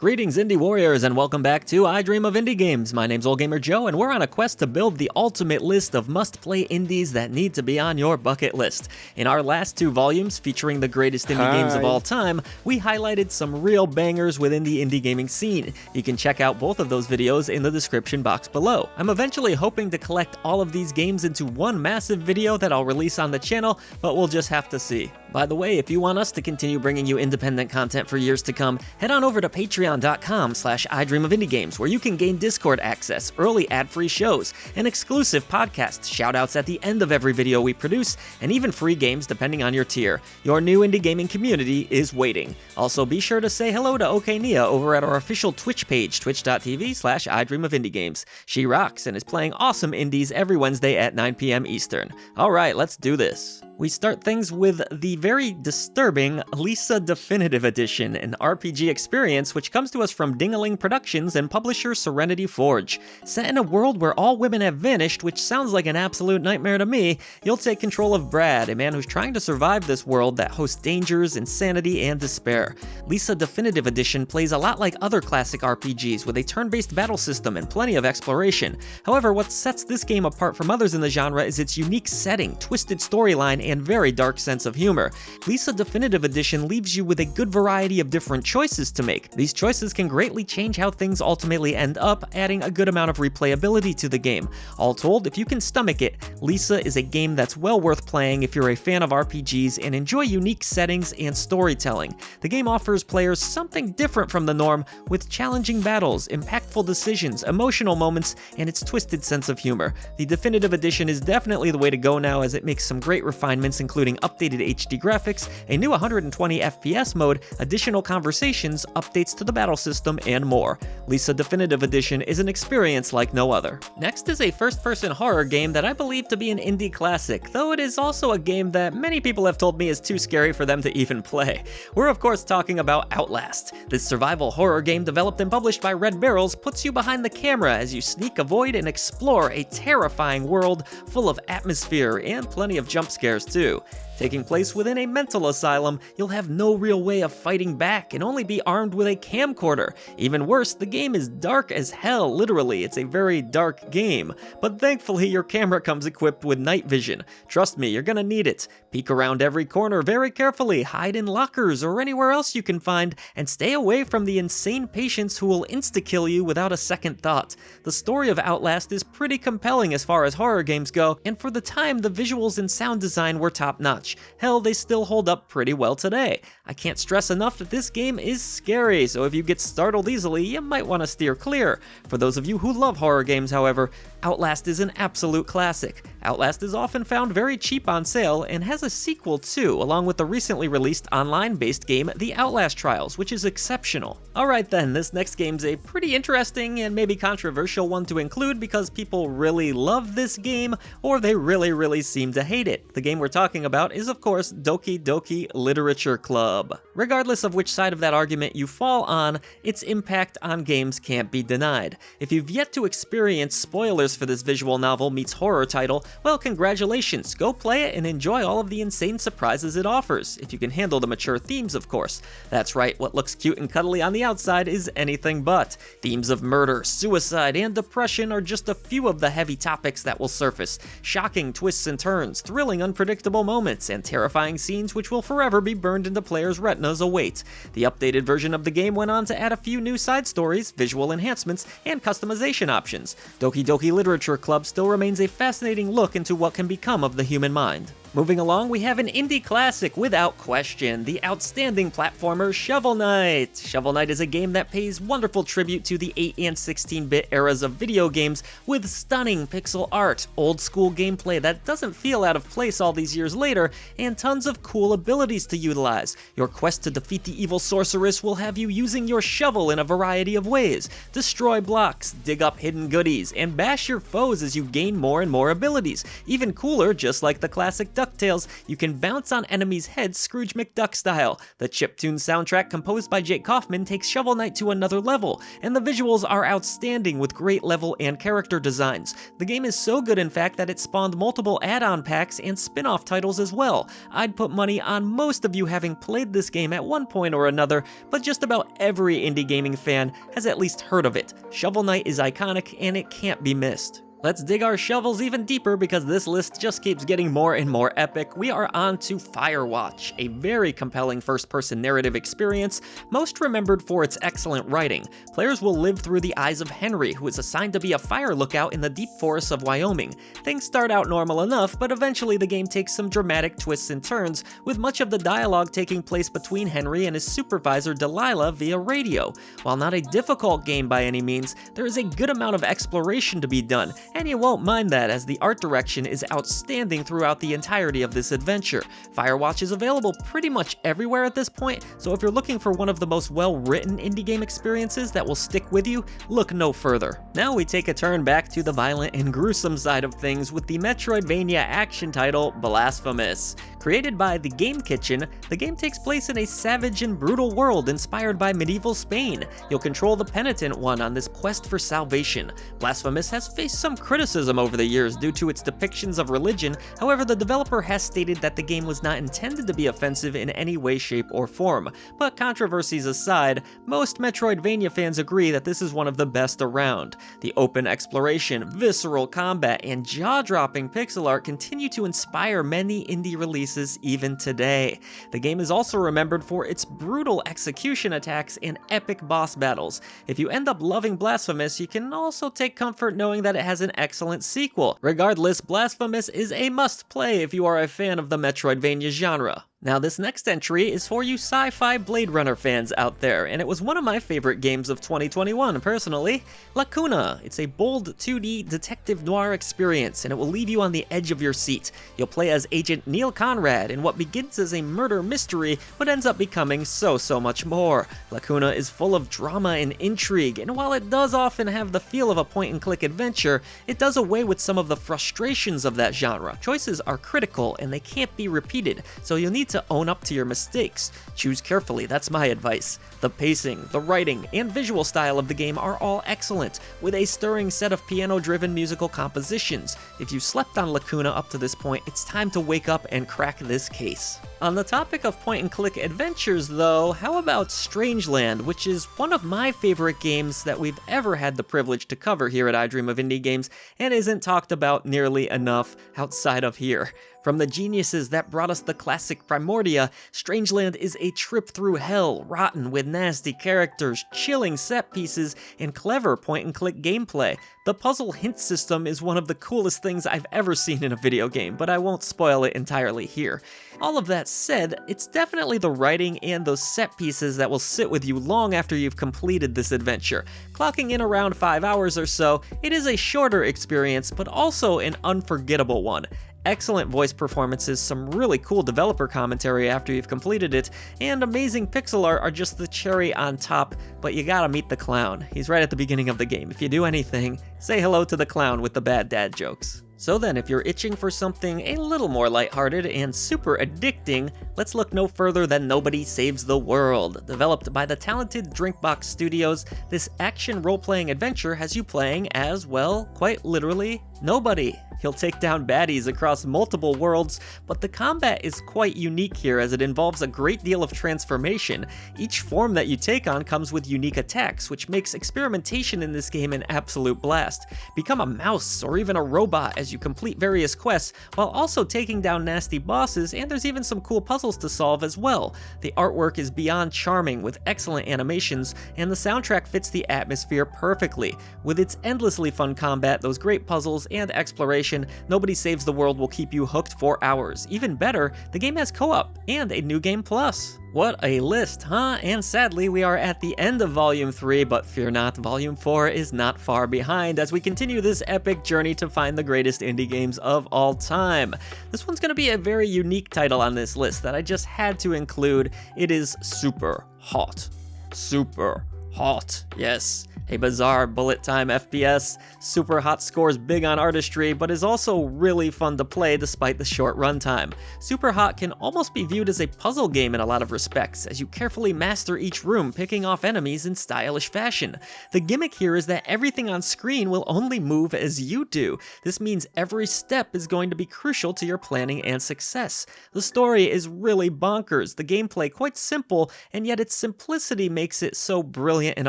Greetings, Indie Warriors, and welcome back to I Dream of Indie Games. My name's OldGamer Joe, and we're on a quest to build the ultimate list of must-play indies that need to be on your bucket list. In our last two volumes, featuring the greatest indie games of all time, we highlighted some real bangers within the indie gaming scene. You can check out both of those videos in the description box below. I'm eventually hoping to collect all of these games into one massive video that I'll release on the channel, but we'll just have to see. By the way, if you want us to continue bringing you independent content for years to come, head on over to patreon.com/idreamofindiegames, where you can gain Discord access, early ad-free shows, and exclusive podcast shoutouts at the end of every video we produce, and even free games depending on your tier. Your new indie gaming community is waiting. Also, be sure to say hello to Nia over at our official Twitch page, twitch.tv/idreamofindiegames. She rocks and is playing awesome indies every Wednesday at 9 p.m. Eastern. Alright, let's do this. We start things with the very disturbing Lisa Definitive Edition, an RPG experience which comes to us from Dingaling Productions and publisher Serenity Forge. Set in a world where all women have vanished, which sounds like an absolute nightmare to me, you'll take control of Brad, a man who's trying to survive this world that hosts dangers, insanity, and despair. Lisa Definitive Edition plays a lot like other classic RPGs, with a turn-based battle system and plenty of exploration. However, what sets this game apart from others in the genre is its unique setting, twisted storyline, and very dark sense of humor. Lisa Definitive Edition leaves you with a good variety of different choices to make. These choices can greatly change how things ultimately end up, adding a good amount of replayability to the game. All told, if you can stomach it, Lisa is a game that's well worth playing if you're a fan of RPGs and enjoy unique settings and storytelling. The game offers players something different from the norm, with challenging battles, impactful decisions, emotional moments, and its twisted sense of humor. The Definitive Edition is definitely the way to go now, as it makes some great refinements, including updated HD graphics, a new 120 FPS mode, additional conversations, updates to the battle system, and more. Lisa Definitive Edition is an experience like no other. Next is a first-person horror game that I believe to be an indie classic, though it is also a game that many people have told me is too scary for them to even play. We're of course talking about Outlast. This survival horror game, developed and published by Red Barrels, puts you behind the camera as you sneak, avoid, and explore a terrifying world full of atmosphere and plenty of jump scares too. Taking place within a mental asylum, you'll have no real way of fighting back and only be armed with a camcorder. Even worse, the game is dark as hell, literally. It's a very dark game. But thankfully, your camera comes equipped with night vision. Trust me, you're gonna need it. Peek around every corner very carefully, hide in lockers or anywhere else you can find, and stay away from the insane patients who will insta-kill you without a second thought. The story of Outlast is pretty compelling as far as horror games go, and for the time, the visuals and sound design were top-notch. Hell, they still hold up pretty well today. I can't stress enough that this game is scary, so if you get startled easily, you might want to steer clear. For those of you who love horror games, however, Outlast is an absolute classic. Outlast is often found very cheap on sale, and has a sequel too, along with the recently released online-based game, The Outlast Trials, which is exceptional. Alright then, this next game's a pretty interesting and maybe controversial one to include because people really love this game, or they really seem to hate it. The game we're talking about is of course Doki Literature Club. Regardless of which side of that argument you fall on, its impact on games can't be denied. If you've yet to experience spoilers for this visual novel meets horror title, well, congratulations, go play it and enjoy all of the insane surprises it offers, if you can handle the mature themes, of course. That's right, what looks cute and cuddly on the outside is anything but. Themes of murder, suicide, and depression are just a few of the heavy topics that will surface. Shocking twists and turns, thrilling unpredictable moments, and terrifying scenes which will forever be burned into players' retinas await. The updated version of the game went on to add a few new side stories, visual enhancements, and customization options. Doki Literature Club still remains a fascinating look into what can become of the human mind. Moving along, we have an indie classic without question, the outstanding platformer Shovel Knight. Shovel Knight is a game that pays wonderful tribute to the 8 and 16-bit eras of video games with stunning pixel art, old school gameplay that doesn't feel out of place all these years later, and tons of cool abilities to utilize. Your quest to defeat the evil sorceress will have you using your shovel in a variety of ways. Destroy blocks, dig up hidden goodies, and bash your foes as you gain more and more abilities. Even cooler, just like the classic DuckTales, you can bounce on enemies' heads Scrooge McDuck style. The chiptune soundtrack composed by Jake Kaufman takes Shovel Knight to another level, and the visuals are outstanding with great level and character designs. The game is so good, in fact, that it spawned multiple add-on packs and spin-off titles as well. I'd put money on most of you having played this game at one point or another, but just about every indie gaming fan has at least heard of it. Shovel Knight is iconic, and it can't be missed. Let's dig our shovels even deeper because this list just keeps getting more and more epic. We are on to Firewatch, a very compelling first-person narrative experience, most remembered for its excellent writing. Players will live through the eyes of Henry, who is assigned to be a fire lookout in the deep forests of Wyoming. Things start out normal enough, but eventually the game takes some dramatic twists and turns, with much of the dialogue taking place between Henry and his supervisor Delilah via radio. While not a difficult game by any means, there is a good amount of exploration to be done, and you won't mind that as the art direction is outstanding throughout the entirety of this adventure. Firewatch is available pretty much everywhere at this point, so if you're looking for one of the most well-written indie game experiences that will stick with you, look no further. Now we take a turn back to the violent and gruesome side of things with the Metroidvania action title Blasphemous. Created by The Game Kitchen, the game takes place in a savage and brutal world inspired by medieval Spain. You'll control the penitent one on this quest for salvation. Blasphemous has faced some criticism over the years due to its depictions of religion. However, the developer has stated that the game was not intended to be offensive in any way, shape, or form. But controversies aside, most Metroidvania fans agree that this is one of the best around. The open exploration, visceral combat, and jaw-dropping pixel art continue to inspire many indie releases even today. The game is also remembered for its brutal execution attacks and epic boss battles. If you end up loving Blasphemous, you can also take comfort knowing that it has an excellent sequel. Regardless, Blasphemous is a must-play if you are a fan of the Metroidvania genre. Now this next entry is for you sci-fi Blade Runner fans out there, and it was one of my favorite games of 2021, personally. Lacuna. It's a bold 2D detective noir experience, and it will leave you on the edge of your seat. You'll play as Agent Neil Conrad in what begins as a murder mystery, but ends up becoming so much more. Lacuna is full of drama and intrigue, and while it does often have the feel of a point-and-click adventure, it does away with some of the frustrations of that genre. Choices are critical, and they can't be repeated, so you'll need to own up to your mistakes. Choose carefully, that's my advice. The pacing, the writing, and visual style of the game are all excellent, with a stirring set of piano-driven musical compositions. If you slept on Lacuna up to this point, it's time to wake up and crack this case. On the topic of point-and-click adventures though, how about Strangeland, which is one of my favorite games that we've ever had the privilege to cover here at I Dream of Indie Games, and isn't talked about nearly enough outside of here. From the geniuses that brought us the classic Primordia, Strangeland is a trip through hell, rotten with nasty characters, chilling set pieces, and clever point-and-click gameplay. The puzzle hint system is one of the coolest things I've ever seen in a video game, but I won't spoil it entirely here. All of that said, it's definitely the writing and those set pieces that will sit with you long after you've completed this adventure. Clocking in around 5 hours or so, it is a shorter experience, but also an unforgettable one. Excellent voice performances, some really cool developer commentary after you've completed it, and amazing pixel art are just the cherry on top, but you gotta meet the clown. He's right at the beginning of the game. If you do anything, say hello to the clown with the bad dad jokes. So then, if you're itching for something a little more lighthearted and super addicting, let's look no further than Nobody Saves the World. Developed by the talented Drinkbox Studios, this action role-playing adventure has you playing as, well, quite literally, nobody. You'll take down baddies across multiple worlds, but the combat is quite unique here as it involves a great deal of transformation. Each form that you take on comes with unique attacks, which makes experimentation in this game an absolute blast. Become a mouse or even a robot as you complete various quests, while also taking down nasty bosses, and there's even some cool puzzles to solve as well. The artwork is beyond charming with excellent animations, and the soundtrack fits the atmosphere perfectly. With its endlessly fun combat, those great puzzles, and exploration, Nobody Saves the World will keep you hooked for hours. Even better, the game has co-op and a new game plus. What a list, huh? And sadly, we are at the end of Volume 3, but fear not, Volume 4 is not far behind as we continue this epic journey to find the greatest indie games of all time. This one's going to be a very unique title on this list that I just had to include. It is Super Hot. Super Hot, yes. A bizarre bullet time FPS, Superhot scores big on artistry, but is also really fun to play despite the short runtime. Superhot can almost be viewed as a puzzle game in a lot of respects, as you carefully master each room, picking off enemies in stylish fashion. The gimmick here is that everything on screen will only move as you do. This means every step is going to be crucial to your planning and success. The story is really bonkers, the gameplay quite simple, and yet its simplicity makes it so brilliant and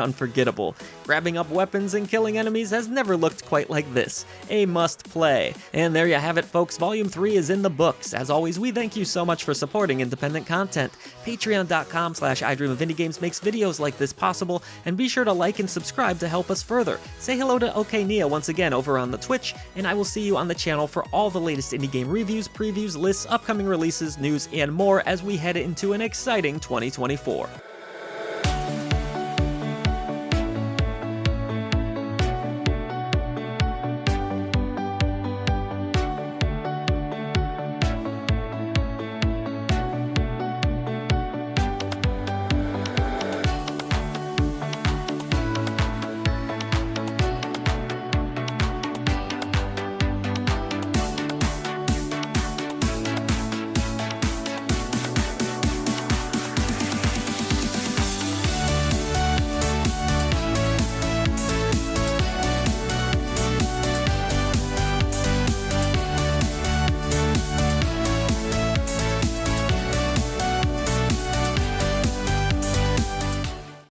unforgettable. Grabbing up weapons and killing enemies has never looked quite like this. A must play. And there you have it, folks. Volume 3 is in the books. As always, we thank you so much for supporting independent content. Patreon.com/iDreamOfIndieGames makes videos like this possible, and be sure to like and subscribe to help us further. Say hello to OK Nia once again over on the Twitch, and I will see you on the channel for all the latest indie game reviews, previews, lists, upcoming releases, news, and more as we head into an exciting 2024.